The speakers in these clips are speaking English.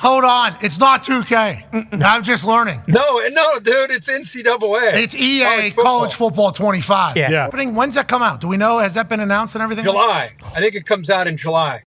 Hold on, it's not 2K. I'm just learning. No, dude, it's NCAA. It's EA College Football 25. Yeah. When's that come out? Do we know? Has that been announced and everything? July. I think it comes out in July.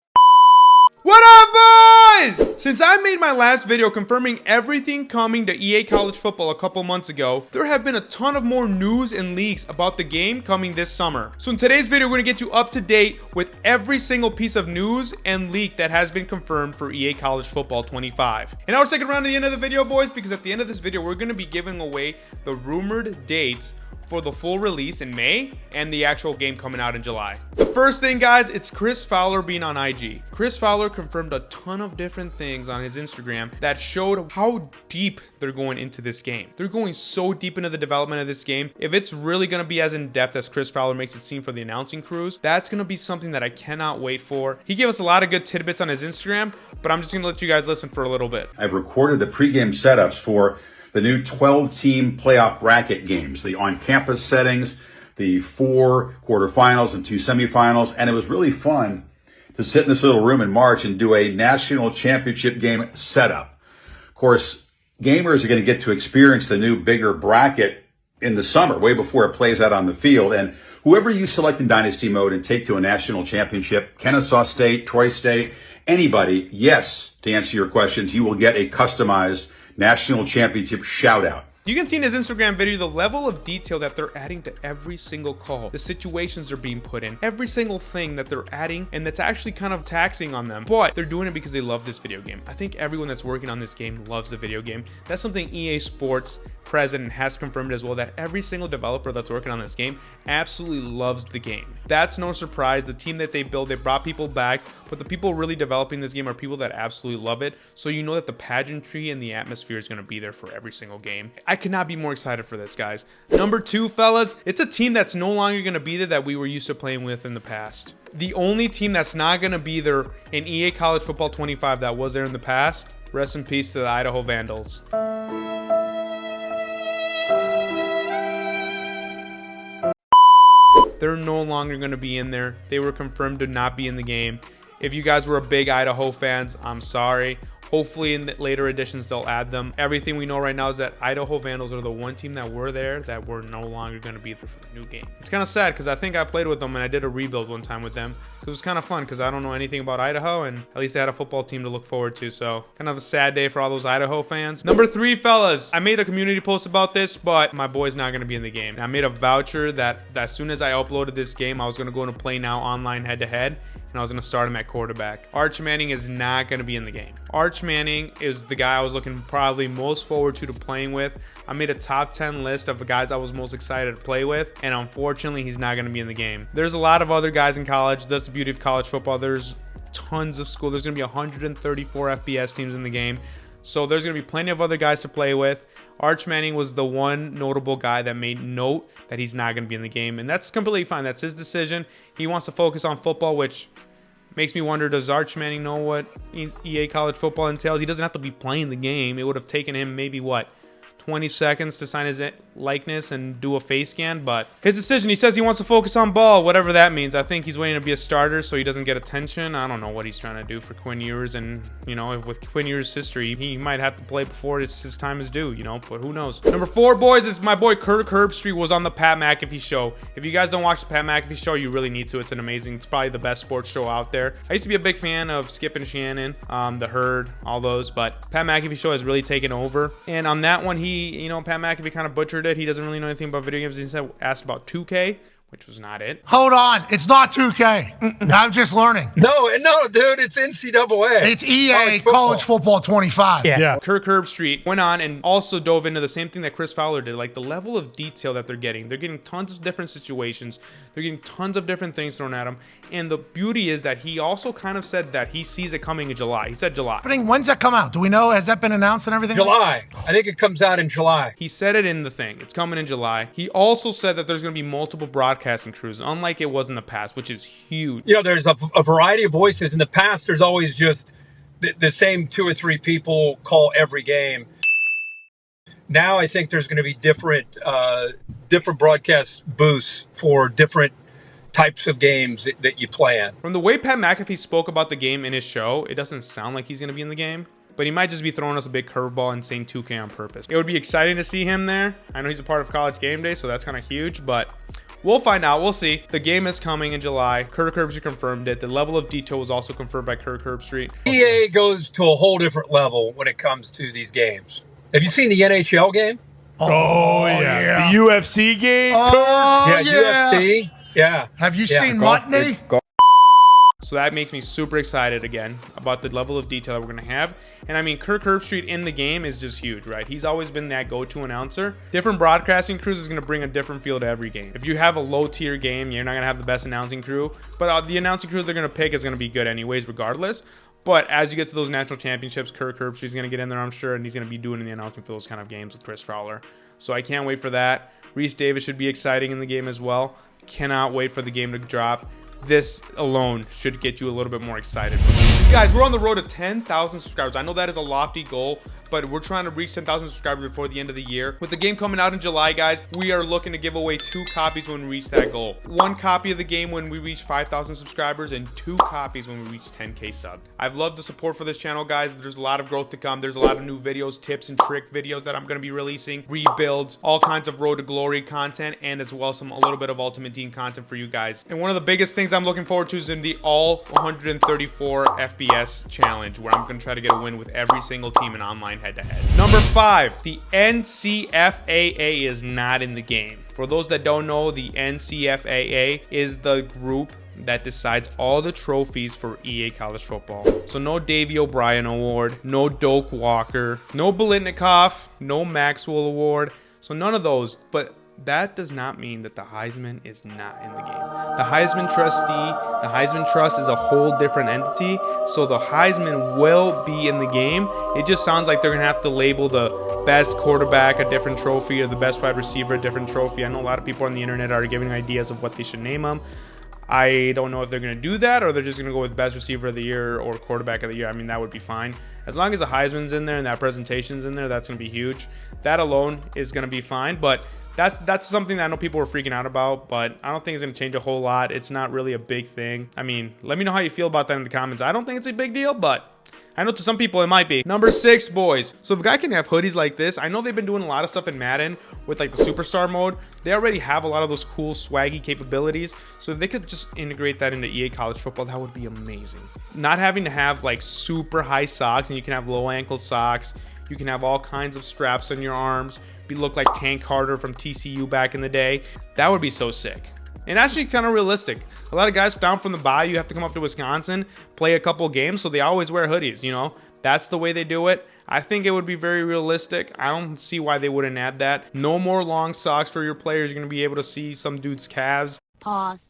What up, boys? Since I made my last video confirming everything coming to EA College Football a couple months ago, there have been a ton of more news and leaks about the game coming this summer. So in today's video, we're going to get you up to date with every single piece of news and leak that has been confirmed for EA College Football 25. And now we're sticking around to the end of the video, boys, because at the end of this video, we're going to be giving away the rumored dates for the full release in May and the actual game coming out in July. The first thing, guys, it's Chris Fowler being on IG. Chris Fowler confirmed a ton of different things on his Instagram that showed how deep they're going into this game. They're going so deep into the development of this game. If it's really going to be as in-depth as Chris Fowler makes it seem for the announcing crews, that's going to be something that I cannot wait for. He gave us a lot of good tidbits on his Instagram, but I'm just going to let you guys listen for a little bit. I've recorded the pregame setups for the new 12-team playoff bracket games, the on-campus settings, the 4 quarterfinals and 2 semifinals, and it was really fun to sit in this little room in March and do a national championship game setup. Of course, gamers are going to get to experience the new bigger bracket in the summer, way before it plays out on the field, and whoever you select in Dynasty mode and take to a national championship, Kennesaw State, Troy State, anybody, yes, to answer your questions, you will get a customized national championship shout out. You can see in his Instagram video the level of detail that they're adding to every single call, the situations they're being put in, every single thing that they're adding, and that's actually kind of taxing on them. But they're doing it because they love this video game. I think everyone that's working on this game loves the video game. That's something EA Sports president has confirmed as well, that every single developer that's working on this game absolutely loves the game. That's no surprise. The team that they built, they brought people back, but the people really developing this game are people that absolutely love it. So you know that the pageantry and the atmosphere is going to be there for every single game. I could not be more excited for this, guys. Number 2, fellas, it's a team that's no longer going to be there that we were used to playing with in the past. The only team that's not going to be there in EA College Football 25 that was there in the past, rest in peace to the Idaho Vandals. They're no longer going to be in there. They were confirmed to not be in the game. If you guys were a big Idaho fans, I'm sorry. Hopefully in the later editions they'll add them. Everything we know right now is that Idaho Vandals are the one team that were there that were no longer going to be there for the new game. It's kind of sad because I think I played with them and I did a rebuild one time with them. It was kind of fun because I don't know anything about Idaho, and at least I had a football team to look forward to. So kind of a sad day for all those Idaho fans. Number 3, fellas, I made a community post about this, but my boy's not going to be in the game. I made a voucher that as soon as I uploaded this game, I was going to go into Play Now online head-to-head. And I was going to start him at quarterback. Arch Manning is not going to be in the game. Arch Manning is the guy I was looking probably most forward to playing with. I made a top 10 list of the guys I was most excited to play with, and unfortunately, he's not going to be in the game. There's a lot of other guys in college. That's the beauty of college football. There's tons of school. There's going to be 134 FBS teams in the game. So there's going to be plenty of other guys to play with. Arch Manning was the one notable guy that made note that he's not going to be in the game, and that's completely fine. That's his decision. He wants to focus on football, which makes me wonder, does Arch Manning know what EA College Football entails? He doesn't have to be playing the game. It would have taken him maybe, what, 20 seconds to sign his likeness and do a face scan, but his decision. He says he wants to focus on ball, whatever that means. I think he's waiting to be a starter so he doesn't get attention. I don't know what he's trying to do for Quinn Ewers, and you know, with Quinn Ewers' history, he might have to play before his time is due, you know, but who knows. Number 4, boys, is my boy Kirk Herbstreit was on the Pat McAfee show. If you guys don't watch the Pat McAfee show, you really need to. It's it's probably the best sports show out there. I used to be a big fan of Skip and Shannon, The Herd, all those, but Pat McAfee show has really taken over, and on that one, Pat McAfee kind of butchered it. He doesn't really know anything about video games. He asked about 2K, which was not it. Hold on, it's not 2K. I'm just learning. No, dude, it's NCAA. It's EA College Football 25. Yeah. Kirk Herbstreit went on and also dove into the same thing that Chris Fowler did, like the level of detail that they're getting. They're getting tons of different situations. They're getting tons of different things thrown at them. And the beauty is that he also kind of said that he sees it coming in July. He said July. When's that come out? Do we know? Has that been announced and everything? July. I think it comes out in July. He said it in the thing. It's coming in July. He also said that there's going to be multiple broadcasting crews, unlike it was in the past, which is huge. You know, there's a variety of voices. In the past, there's always just the same 2 or 3 people call every game. Now I think there's going to be different broadcast booths for different types of games that you play in. From the way Pat McAfee spoke about the game in his show, it doesn't sound like he's going to be in the game. but he might just be throwing us a big curveball and saying 2K on purpose. It would be exciting to see him there. I know he's a part of College Game Day, so that's kind of huge, but we'll find out. We'll see. The game is coming in July. Kirk Herbstreit confirmed it. The level of detail was also confirmed by Kirk Herbstreit. EA goes to a whole different level when it comes to these games. Have you seen the NHL game? Oh, yeah. The UFC game. Oh, Yeah, UFC. Yeah. Have you Yeah, seen golf- Mutney? So that makes me super excited again about the level of detail that we're going to have. And I mean, Kirk Herbstreit in the game is just huge, right? He's always been that go-to announcer. Different broadcasting crews is going to bring a different feel to every game. If you have a low-tier game, you're not going to have the best announcing crew. But the announcing crew they're going to pick is going to be good anyways, regardless. But as you get to those national championships, Kirk Herbstreit is going to get in there, I'm sure, and he's going to be doing the announcing for those kind of games with Chris Fowler. So I can't wait for that. Reese Davis should be exciting in the game as well. Cannot wait for the game to drop. This alone should get you a little bit more excited. Guys, we're on the road to 10,000 subscribers. I know that is a lofty goal, but we're trying to reach 10,000 subscribers before the end of the year. With the game coming out in July, guys, we are looking to give away 2 copies when we reach that goal. 1 copy of the game when we reach 5,000 subscribers and 2 copies when we reach 10K sub. I've loved the support for this channel, guys. There's a lot of growth to come. There's a lot of new videos, tips, and trick videos that I'm going to be releasing, rebuilds, all kinds of Road to Glory content, and as well a little bit of Ultimate Team content for you guys. And one of the biggest things I'm looking forward to is in the all 134 FPS challenge, where I'm going to try to get a win with every single team in online head-to-head. Number 5, the NCAA is not in the game. For those that don't know, the NCAA is the group that decides all the trophies for EA College Football. So no Davey O'Brien Award, no Doak Walker, no Biletnikoff, no Maxwell Award. So none of those, but that does not mean that the Heisman is not in the game. The Heisman Trust is a whole different entity, so the Heisman will be in the game. It just sounds like they're gonna have to label the best quarterback a different trophy or the best wide receiver a different trophy. I know a lot of people on the internet are giving ideas of what they should name them. I don't know if they're going to do that or they're just going to go with best receiver of the year or quarterback of the year. I mean, that would be fine. As long as the Heisman's in there and that presentation's in there, that's going to be huge. That alone is going to be fine, but that's something that I know people were freaking out about, but I don't think it's going to change a whole lot. It's not really a big thing. I mean, let me know how you feel about that in the comments. I don't think it's a big deal, but I know to some people it might be. Number 6, boys. So if a guy can have hoodies like this, I know they've been doing a lot of stuff in Madden with like the superstar mode. They already have a lot of those cool swaggy capabilities. So if they could just integrate that into EA College Football, that would be amazing. Not having to have like super high socks, and you can have low ankle socks. You can have all kinds of straps on your arms. You look like Tank Carter from TCU back in the day. That would be so sick. And actually kind of realistic. A lot of guys down from the bayou have to come up to Wisconsin, play a couple games, so they always wear hoodies, you know? That's the way they do it. I think it would be very realistic. I don't see why they wouldn't add that. No more long socks for your players. You're going to be able to see some dude's calves. Pause.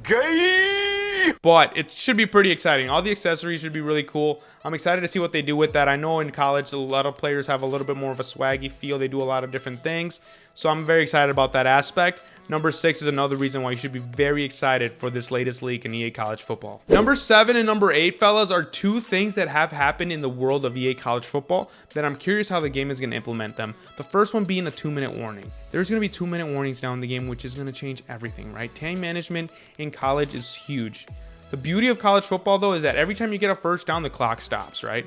Gay. But it should be pretty exciting. All the accessories should be really cool. I'm excited to see what they do with that. I know in college, a lot of players have a little bit more of a swaggy feel. They do a lot of different things. So I'm very excited about that aspect. Number 6 is another reason why you should be very excited for this latest leak in EA College Football. Number 7 and number 8, fellas, are 2 things that have happened in the world of EA College Football that I'm curious how the game is going to implement them. The first one being a 2-minute warning. There's going to be 2-minute warnings now in the game, which is going to change everything, right? Time management in college is huge. The beauty of college football, though, is that every time you get a first down, the clock stops, right?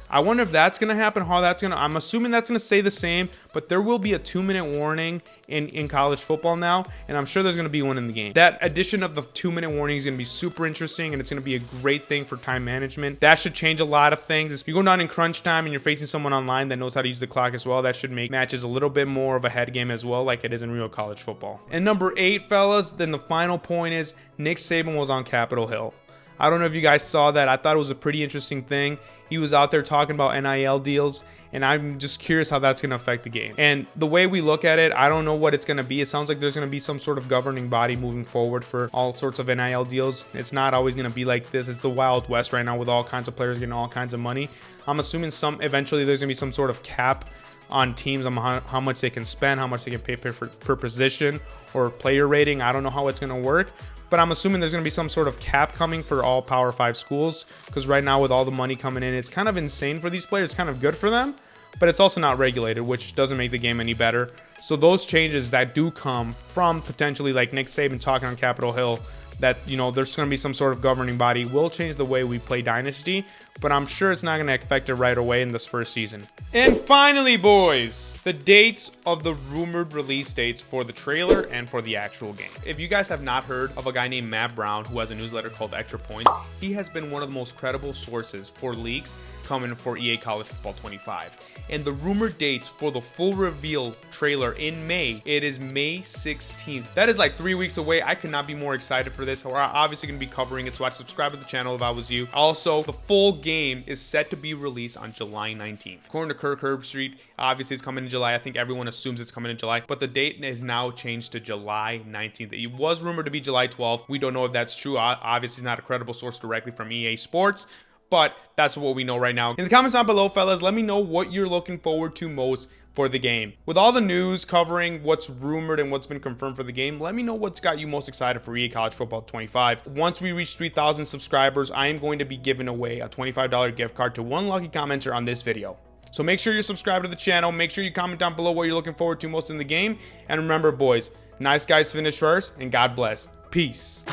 I wonder if that's going to happen, how that's going to... I'm assuming that's going to stay the same, but there will be a 2-minute warning in college football now, and I'm sure there's going to be one in the game. That addition of the 2-minute warning is going to be super interesting, and it's going to be a great thing for time management. That should change a lot of things. If you go down in crunch time and you're facing someone online that knows how to use the clock as well, that should make matches a little bit more of a head game as well, like it is in real college football. And number 8, fellas, then the final point is Nick Saban was on Capitol Hill. I don't know if you guys saw that. I thought it was a pretty interesting thing. He was out there talking about NIL deals, and I'm just curious how that's going to affect the game. And the way we look at it, I don't know what it's going to be. It sounds like there's going to be some sort of governing body moving forward for all sorts of NIL deals. It's not always going to be like this. It's the Wild West right now with all kinds of players getting all kinds of money. I'm assuming eventually there's going to be some sort of cap on teams on how much they can spend, how much they can pay per position or player rating. I don't know how it's going to work. But I'm assuming there's going to be some sort of cap coming for all Power 5 schools, because right now with all the money coming in, it's kind of insane for these players. It's kind of good for them, but it's also not regulated, which doesn't make the game any better. So those changes that do come from potentially like Nick Saban talking on Capitol Hill, that, you know, there's going to be some sort of governing body. Will change the way we play Dynasty, but I'm sure it's not going to affect it right away in this first season. And finally, boys, the dates of the rumored release dates for the trailer and for the actual game. If you guys have not heard of a guy named Matt Brown, who has a newsletter called Extra Points, he has been one of the most credible sources for leaks coming for EA College Football 25. And the rumored dates for the full reveal trailer in May, it is May 16th. That is like 3 weeks away. I could not be more excited for this. We're obviously going to be covering it, so I'd subscribe to the channel if I was you. Also, the full game is set to be released on July 19th. According to Kirk Herbstreit, obviously it's coming in July. I think everyone assumes it's coming in July, but the date is now changed to July 19th. It was rumored to be July 12th. We don't know if that's true. Obviously, it's not a credible source directly from EA Sports, but that's what we know right now. In the comments down below, fellas, let me know what you're looking forward to most for the game. With all the news covering what's rumored and what's been confirmed for the game, let me know what's got you most excited for EA College Football 25. Once we reach 3,000 subscribers, I am going to be giving away a $25 gift card to one lucky commenter on this video. So make sure you're subscribed to the channel. Make sure you comment down below what you're looking forward to most in the game. And remember, boys, nice guys finish first, and God bless. Peace.